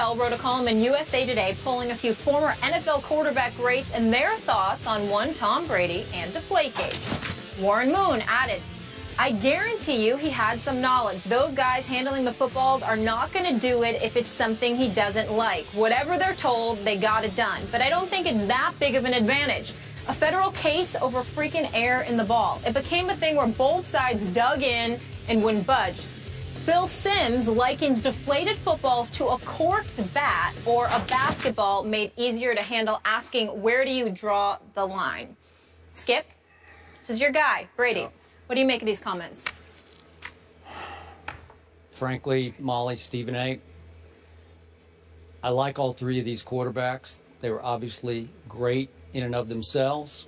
Goodell wrote a column in USA Today polling a few former NFL quarterback greats and their thoughts on one Tom Brady and Deflategate. Warren Moon added, I guarantee you he had some knowledge. Those guys handling the footballs are not going to do it if it's something he doesn't like. Whatever they're told, they got it done. But I don't think it's that big of an advantage. A federal case over freaking air in the ball. It became a thing where both sides dug in and wouldn't budge. Phil Simms likens deflated footballs to a corked bat or a basketball made easier to handle, asking, where do you draw the line? Skip, this is your guy, Brady. Yeah. What do you make of these comments? Frankly, Molly, Stephen A., I like all three of these quarterbacks. They were obviously great in and of themselves.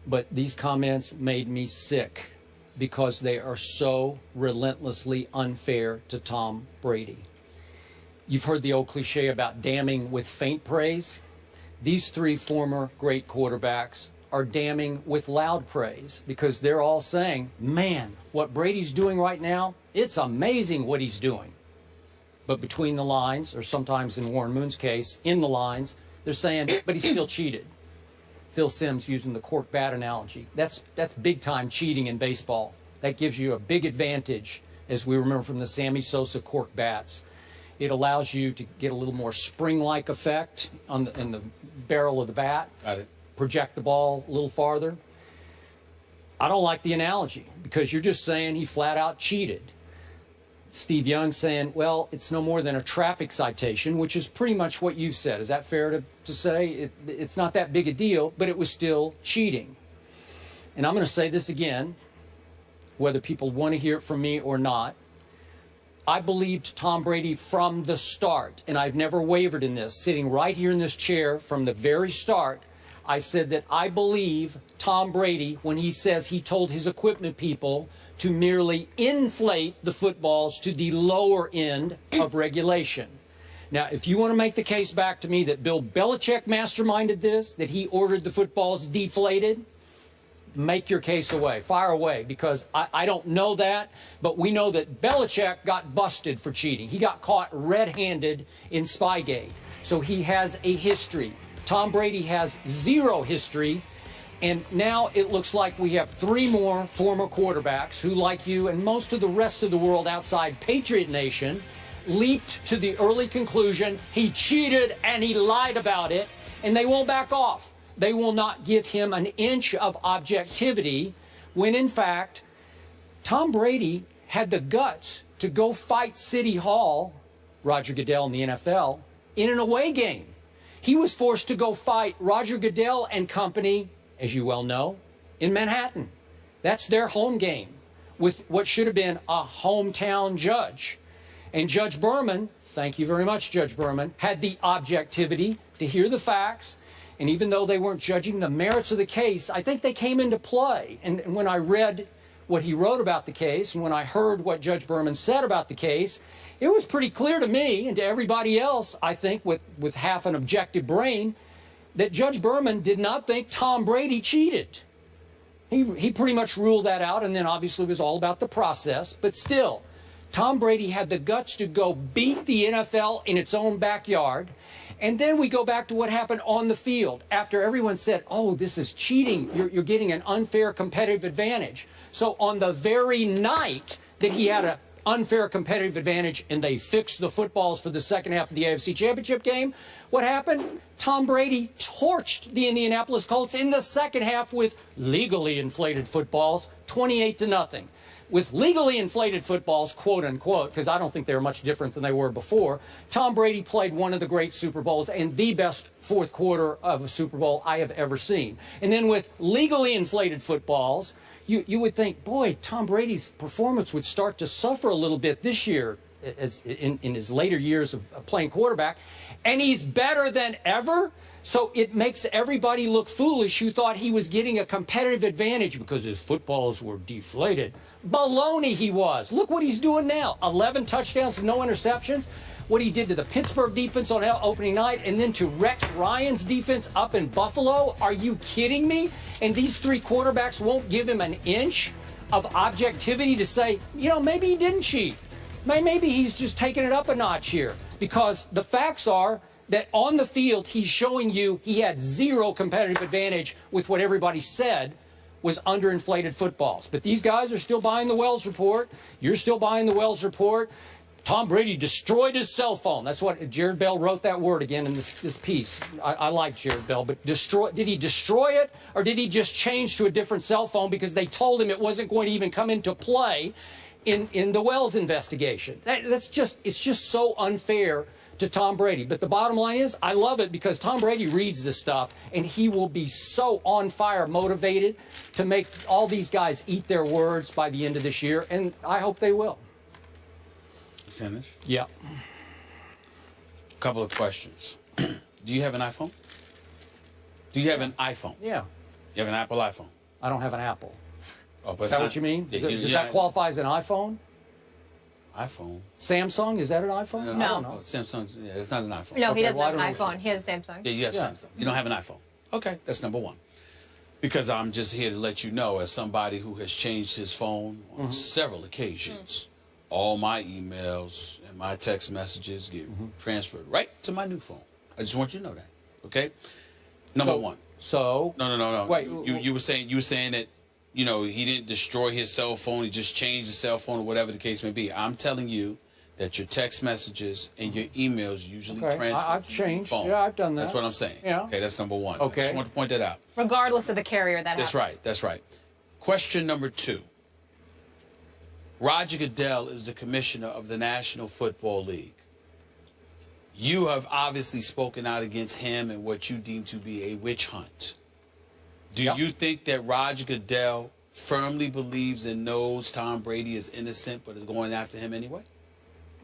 But these comments made me sick because they are so relentlessly unfair to Tom Brady. You've heard the old cliche about damning with faint praise. These three former great quarterbacks are damning with loud praise because they're all saying, man, what Brady's doing right now, it's amazing what he's doing. But between the lines, or sometimes in Warren Moon's case, in the lines, they're saying, but he still cheated. Phil Simms using the cork bat analogy. That's big time cheating in baseball. That gives you a big advantage, as we remember from the Sammy Sosa cork bats. It allows you to get a little more spring-like effect in the barrel of the bat. Got it. Project the ball a little farther. I don't like the analogy because you're just saying he flat out cheated. Steve Young saying, well, it's no more than a traffic citation, which is pretty much what you said. Is that fair to say? It's not that big a deal, but it was still cheating. And I'm going to say this again, whether people want to hear it from me or not. I believed Tom Brady from the start, and I've never wavered in this. Sitting right here in this chair from the very start, I said that I believe Tom Brady when he says he told his equipment people to merely inflate the footballs to the lower end of regulation. Now, if you want to make the case back to me that Bill Belichick masterminded this, that he ordered the footballs deflated, make your case away, fire away, because I don't know that, but we know that Belichick got busted for cheating. He got caught red-handed in Spygate, so he has a history. Tom Brady has zero history, and now it looks like we have three more former quarterbacks who, like you and most of the rest of the world outside Patriot Nation, leaped to the early conclusion he cheated and he lied about it, and they won't back off. They will not give him an inch of objectivity when, in fact, Tom Brady had the guts to go fight City Hall, Roger Goodell in the NFL, in an away game. He was forced to go fight Roger Goodell and company, as you well know, in Manhattan. That's their home game with what should have been a hometown judge. And Judge Berman, thank you very much, Judge Berman, had the objectivity to hear the facts. And even though they weren't judging the merits of the case, I think they came into play. And when I read what he wrote about the case, and when I heard what Judge Berman said about the case, it was pretty clear to me and to everybody else, I think, with half an objective brain, that Judge Berman did not think Tom Brady cheated. He pretty much ruled that out, and then obviously it was all about the process. But still, Tom Brady had the guts to go beat the NFL in its own backyard. And then we go back to what happened on the field after everyone said, oh, this is cheating. You're getting an unfair competitive advantage. So on the very night that he had an unfair competitive advantage and they fixed the footballs for the second half of the AFC Championship game, what happened? Tom Brady torched the Indianapolis Colts in the second half with legally inflated footballs, 28-0. With legally inflated footballs, quote unquote, because I don't think they were much different than they were before, Tom Brady played one of the great Super Bowls and the best fourth quarter of a Super Bowl I have ever seen. And then with legally inflated footballs, you would think, boy, Tom Brady's performance would start to suffer a little bit this year as in his later years of playing quarterback. And he's better than ever. So it makes everybody look foolish who thought he was getting a competitive advantage because his footballs were deflated. Baloney he was. Look what he's doing now. 11 touchdowns, no interceptions. What he did to the Pittsburgh defense on opening night and then to Rex Ryan's defense up in Buffalo. Are you kidding me? And these three quarterbacks won't give him an inch of objectivity to say, you know, maybe he didn't cheat. Maybe he's just taking it up a notch here. because the facts are that on the field, he's showing you he had zero competitive advantage with what everybody said was underinflated footballs. But these guys are still buying the Wells report. You're still buying the Wells report. Tom Brady destroyed his cell phone. That's what Jared Bell wrote that word again in this piece. I like Jared Bell, but did he destroy it, or did he just change to a different cell phone because they told him it wasn't going to even come into play in the Wells investigation? It's just so unfair to Tom Brady. But the bottom line is, I love it because Tom Brady reads this stuff, and he will be so on fire, motivated to make all these guys eat their words by the end of this year, and I hope they will. Finish? Yeah. Couple of questions. Do you have an iPhone? Do you have an iPhone? Yeah. You have an Apple iPhone? I don't have an Apple. Oh, but Is that what you mean? Does that qualify as an iPhone? iPhone? Samsung? Is that an iPhone? No. I don't know. Samsung's, yeah, it's not an iPhone. No, Okay, he doesn't well, have I an don't know. iPhone. He has Samsung. Yeah, you have Samsung. You don't have an iPhone. Okay, that's number one. Because I'm just here to let you know, as somebody who has changed his phone on several occasions, all my emails and my text messages get transferred right to my new phone. I just want you to know that. Okay? Number one. So No. Wait, you were saying that, you know, he didn't destroy his cell phone, he just changed the cell phone or whatever the case may be. I'm telling you that your text messages and your emails usually transfer I've to your changed. phone. Yeah, I've done that. That's what I'm saying. Yeah. Okay, that's number one. Okay. I just want to point that out. Regardless of the carrier that That's happens. right. That's right. Question number two. Roger Goodell is the commissioner of the National Football League. You have obviously spoken out against him and what you deem to be a witch hunt. Do you think that Roger Goodell firmly believes and knows Tom Brady is innocent but is going after him anyway?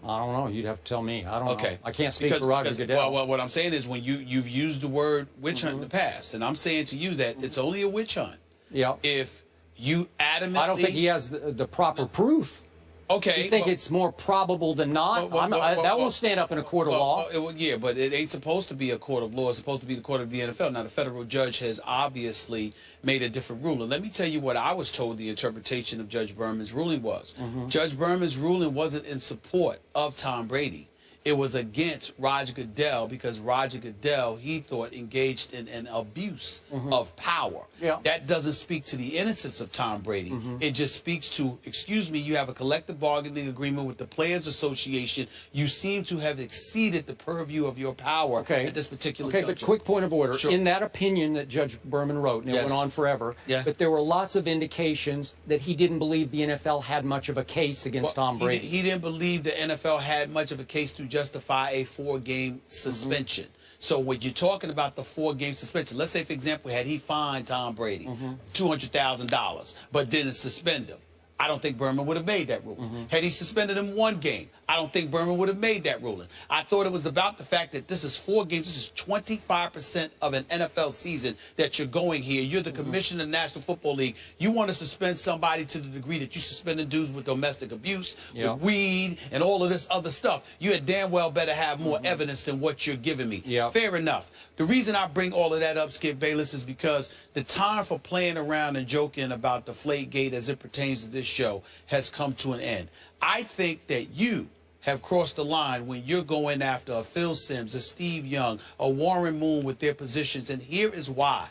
I don't know. You'd have to tell me. I don't know. Okay. I can't speak for Roger Goodell. Well, what I'm saying is when you've used the word witch hunt in the past, and I'm saying to you that it's only a witch hunt Yeah. if you adamantly... I don't think he has the proper proof. Okay. You think it's more probable than not? That won't stand up in a court of law. Yeah, but it ain't supposed to be a court of law. It's supposed to be the court of the NFL. Now, the federal judge has obviously made a different ruling. Let me tell you what I was told the interpretation of Judge Berman's ruling was. Judge Berman's ruling wasn't in support of Tom Brady. It was against Roger Goodell because Roger Goodell, he thought, engaged in an abuse of power. Yeah. That doesn't speak to the innocence of Tom Brady. It just speaks to, excuse me, you have a collective bargaining agreement with the Players Association. You seem to have exceeded the purview of your power at this particular juncture. But quick point of order. Sure. In that opinion that Judge Berman wrote, and it went on forever, but there were lots of indications that he didn't believe the NFL had much of a case against Tom Brady. He didn't believe the NFL had much of a case to justify a 4-game suspension. So when you're talking about the 4-game suspension, let's say, for example, had he fined Tom Brady $200,000 but didn't suspend him, I don't think Berman would have made that ruling. Had he suspended him 1 game, I don't think Berman would have made that ruling. I thought it was about the fact that this is 4 games. This is 25% of an NFL season that you're going here. You're the commissioner of the National Football League. You want to suspend somebody to the degree that you suspended dudes with domestic abuse, with weed, and all of this other stuff. You had damn well better have more evidence than what you're giving me. Fair enough. The reason I bring all of that up, Skip Bayless, is because the time for playing around and joking about Deflategate as it pertains to this show has come to an end. I think that you have crossed the line when you're going after a Phil Simms, a Steve Young, a Warren Moon with their positions, and here is why.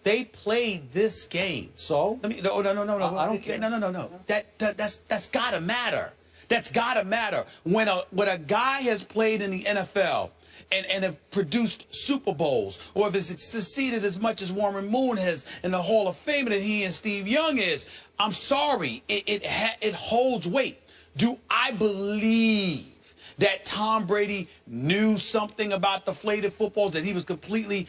They played this game. So? No. I don't care. No. That's gotta matter. That's gotta matter. When a guy has played in the NFL and have produced Super Bowls, or if it's succeeded as much as Warren Moon has in the Hall of Fame that he and Steve Young is, I'm sorry, it holds weight. Do I believe that Tom Brady knew something about deflated footballs, that he was completely,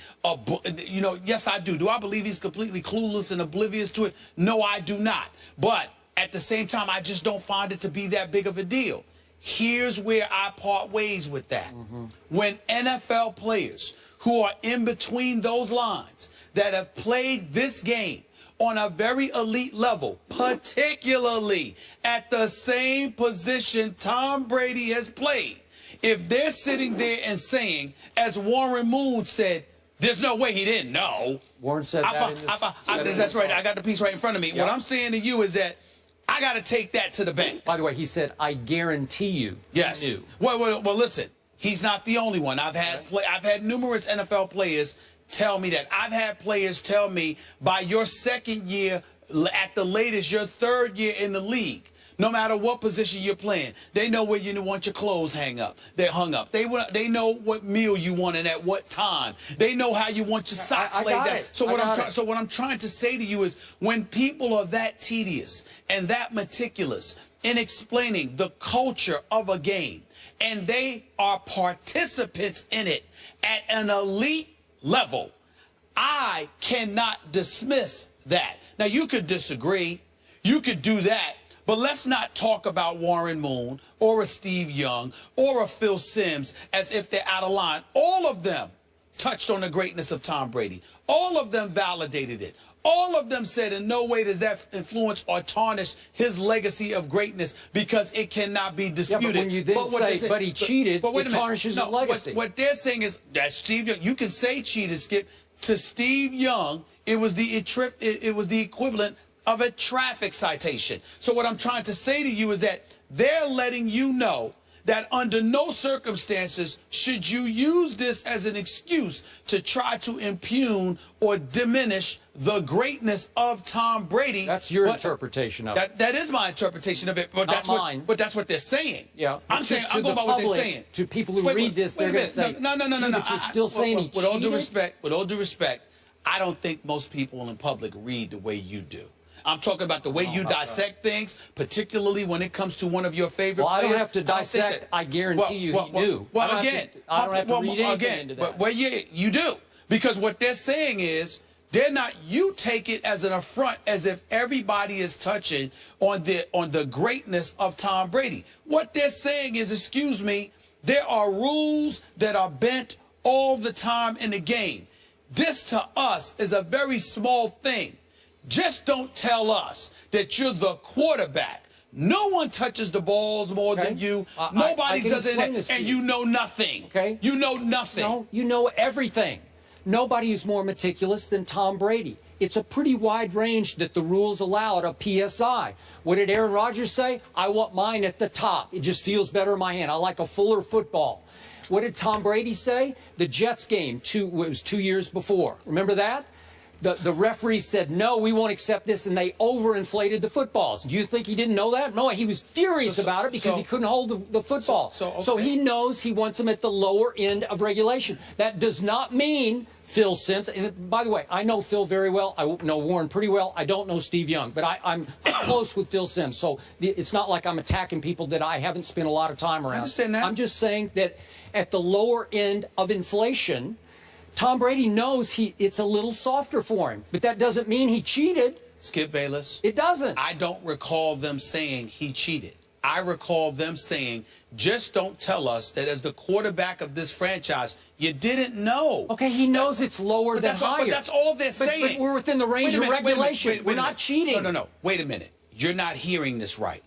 yes, I do. Do I believe he's completely clueless and oblivious to it? No, I do not. But at the same time, I just don't find it to be that big of a deal. Here's where I part ways with that. When NFL players who are in between those lines that have played this game on a very elite level, particularly at the same position Tom Brady has played, if they're sitting there and saying, as Warren Moon said, there's no way he didn't know. Warren said that. That's right. I got the piece right in front of me. What I'm saying to you is that I got to take that to the bank. By the way, he said, I guarantee you. Yes. He knew. Well, listen. He's not the only one. I've had numerous NFL players tell me that. I've had players tell me by your second year, at the latest, your third year in the league, no matter what position you're playing, they know where you want your clothes hung up. They know what meal you want and at what time. They know how you want your socks laid down. So what I'm trying to say to you is, when people are that tedious and that meticulous in explaining the culture of a game, and they are participants in it at an elite level, I cannot dismiss that. Now, you could disagree. You could do that. But let's not talk about Warren Moon or a Steve Young or a Phil Simms as if they're out of line. All of them touched on the greatness of Tom Brady. All of them validated it. All of them said in no way does that influence or tarnish his legacy of greatness, because it cannot be disputed. Yeah, but when you then but he cheated, it tarnishes his legacy. What they're saying is that Steve Young, you can say cheated, Skip. To Steve Young, it was the equivalent of a traffic citation. So what I'm trying to say to you is that they're letting you know that under no circumstances should you use this as an excuse to try to impugn or diminish the greatness of Tom Brady. That's your interpretation of it. That is my interpretation of it, but not mine. But that's what they're saying. Yeah, I'm going by what they're saying. To people who read this, they're going to say, no. But you're still saying he cheated? With all due respect, I don't think most people in public read the way you do. I'm talking about the way you dissect things, particularly when it comes to one of your favorite players. I don't have to dissect. I guarantee you he knew. Well, again, I don't have to read anything into that. Well, yeah, you do. Because what they're saying is, you take it as an affront, as if everybody is touching on the greatness of Tom Brady. What they're saying is, excuse me, there are rules that are bent all the time in the game. This to us is a very small thing. Just don't tell us that you're the quarterback. No one touches the balls more than you. Nobody does it, and you know nothing. Okay. You know nothing. No, you know everything. Nobody is more meticulous than Tom Brady. It's a pretty wide range that the rules allow at a PSI. What did Aaron Rodgers say? I want mine at the top. It just feels better in my hand. I like a fuller football. What did Tom Brady say? The Jets game, it was 2 years before. Remember that? The referee said, no, we won't accept this, and they overinflated the footballs. Do you think he didn't know that? No, he was furious about it because he couldn't hold the football. So he knows he wants them at the lower end of regulation. That does not mean Phil Simms. And by the way, I know Phil very well. I know Warren pretty well. I don't know Steve Young, but I'm close with Phil Simms. So it's not like I'm attacking people that I haven't spent a lot of time around. I understand that. I'm just saying that at the lower end of inflation, Tom Brady knows it's a little softer for him, but that doesn't mean he cheated. Skip Bayless. It doesn't. I don't recall them saying he cheated. I recall them saying, just don't tell us that as the quarterback of this franchise, you didn't know. Okay, he knows it's lower than higher. But that's all they're saying. But we're within the range of regulation. We're not cheating. No. Wait a minute. You're not hearing this right.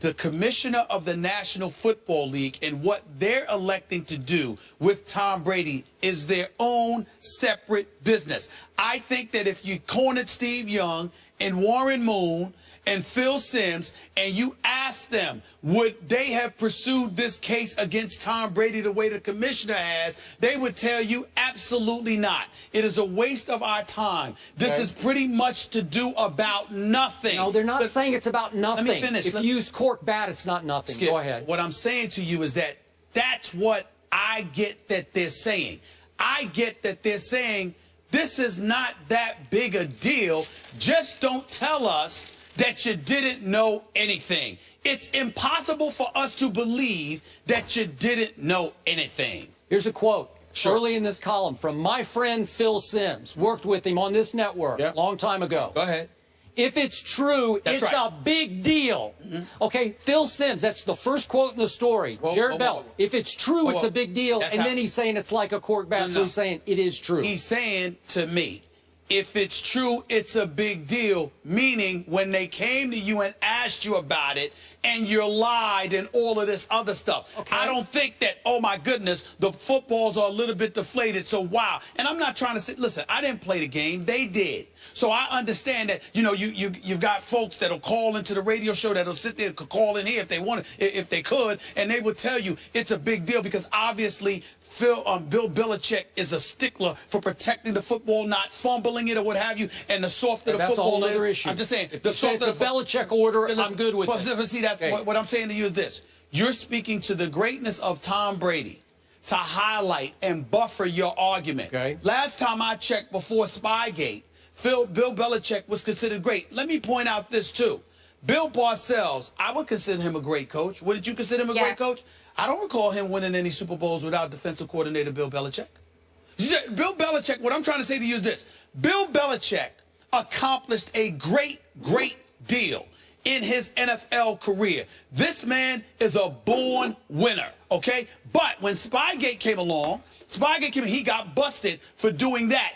The commissioner of the National Football League and what they're electing to do with Tom Brady is their own separate business. I think that if you cornered Steve Young and Warren Moon and Phil Simms and you asked them, would they have pursued this case against Tom Brady the way the commissioner has, they would tell you absolutely not. It is a waste of our time. This is pretty much to do about nothing. No, they're not saying it's about nothing. Let me finish. If you use cork bat, it's not nothing. Skip, go ahead. What I'm saying to you is that that's what I get that they're saying. I get that they're saying this is not that big a deal. Just don't tell us that you didn't know anything. It's impossible for us to believe that you didn't know anything. Here's a quote. Sure. Early in this column from my friend Phil Simms. Worked with him on this network a long time ago. Go ahead. If it's true, it's a big deal. Okay, Phil Simms, that's the first quote in the story. Jared Bell, if it's true, it's a big deal. And then he's saying it's like a cork bat, so he's saying it is true. He's saying to me, if it's true, it's a big deal, meaning when they came to you and asked you about it and you're lied and all of this other stuff. Okay. I don't think that, oh my goodness, the footballs are a little bit deflated, so wow. And I'm not trying to say, listen, I didn't play the game, they did. So I understand that, you know, you've got folks that'll call into the radio show, that'll sit there, could call in here if they wanted, if they could, and they will tell you it's a big deal because obviously Bill Belichick is a stickler for protecting the football, not fumbling it or what have you, and the softer the that's football a whole other is. issue. I'm just saying, if the you say softer it's the a Belichick order, I'm good with it. But see, that's okay. what I'm saying to you is this. You're speaking to the greatness of Tom Brady to highlight and buffer your argument. Okay. Last time I checked before Spygate, Bill Belichick was considered great. Let me point out this, too. Bill Parcells, I would consider him a great coach. Wouldn't you consider him a great coach? I don't recall him winning any Super Bowls without defensive coordinator Bill Belichick. Bill Belichick, what I'm trying to say to you is this. Bill Belichick accomplished a great deal in his NFL career. This man is a born winner, okay? But when Spygate came along, he got busted for doing that.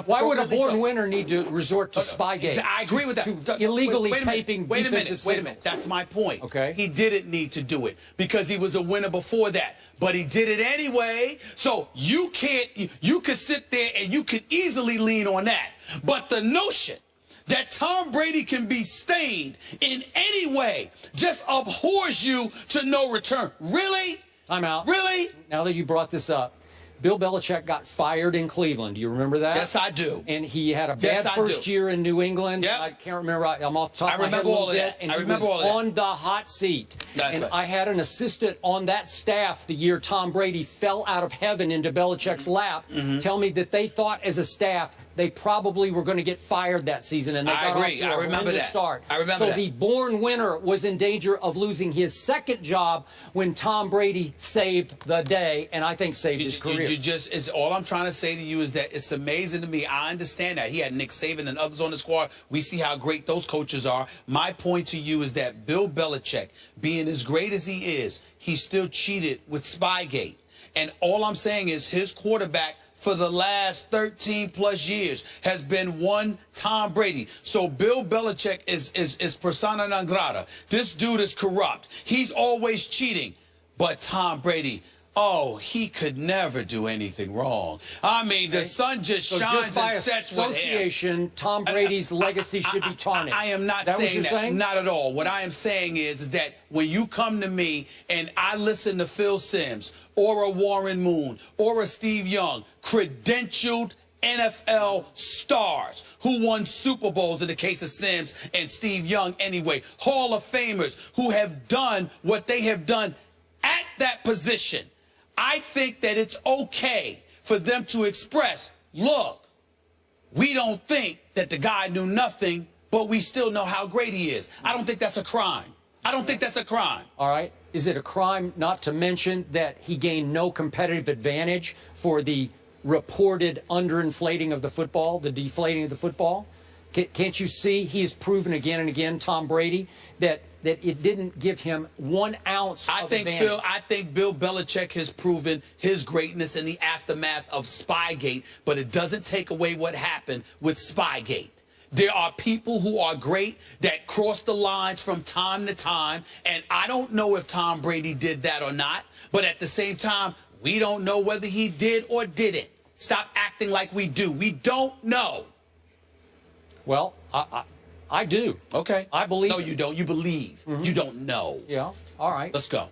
Why would a born winner need to resort to Spygate? I agree with that. To illegally taping defensive signals. Wait a minute. That's my point. Okay. He didn't need to do it because he was a winner before that. But he did it anyway. So you could sit there and you could easily lean on that. But the notion that Tom Brady can be stained in any way just abhors you to no return. Really? I'm out. Really? Now that you brought this up, Bill Belichick got fired in Cleveland. Do you remember that? Yes, I do. And he had a bad first year in New England. Yep. I can't remember. I'm off the top of my head a all little of bit. that. And I he remember was all of that. on the hot seat. That's and right. I had an assistant on that staff the year Tom Brady fell out of heaven into Belichick's lap tell me that they thought as a staff they probably were going to get fired that season, and they got off to a horrendous start. I remember so that. the born winner was in danger of losing his second job when Tom Brady saved the day, and I think saved his career. All I'm trying to say to you is that it's amazing to me. I understand that. He had Nick Saban and others on the squad. We see how great those coaches are. My point to you is that Bill Belichick, being as great as he is, he still cheated with Spygate. And all I'm saying is his quarterback for the last 13+ years has been one Tom Brady. So Bill Belichick is persona non grata. This dude is corrupt. He's always cheating. But Tom Brady, oh, he could never do anything wrong. I mean, the sun just shines just by and sets with him. association, Tom Brady's legacy should be tarnished. I am not that saying what you're that. saying? Not at all. What I am saying is that when you come to me and I listen to Phil Simms or a Warren Moon or a Steve Young, credentialed NFL stars who won Super Bowls in the case of Simms and Steve Young anyway, Hall of Famers who have done what they have done at that position, I think that it's okay for them to express, look, we don't think that the guy knew nothing, but we still know how great he is. I don't think that's a crime. I don't think that's a crime. All right. Is it a crime not to mention that he gained no competitive advantage for the reported underinflating of the football, the deflating of the football? Can't you see he has proven again and again, Tom Brady, that it didn't give him 1 ounce of advantage? I think Bill Belichick has proven his greatness in the aftermath of Spygate, but it doesn't take away what happened with Spygate. There are people who are great that cross the lines from time to time, and I don't know if Tom Brady did that or not, but at the same time, we don't know whether he did or didn't. Stop acting like we do. We don't know. Well, I do. Okay. I believe. No, you don't. You believe. You don't know. Yeah. All right. Let's go.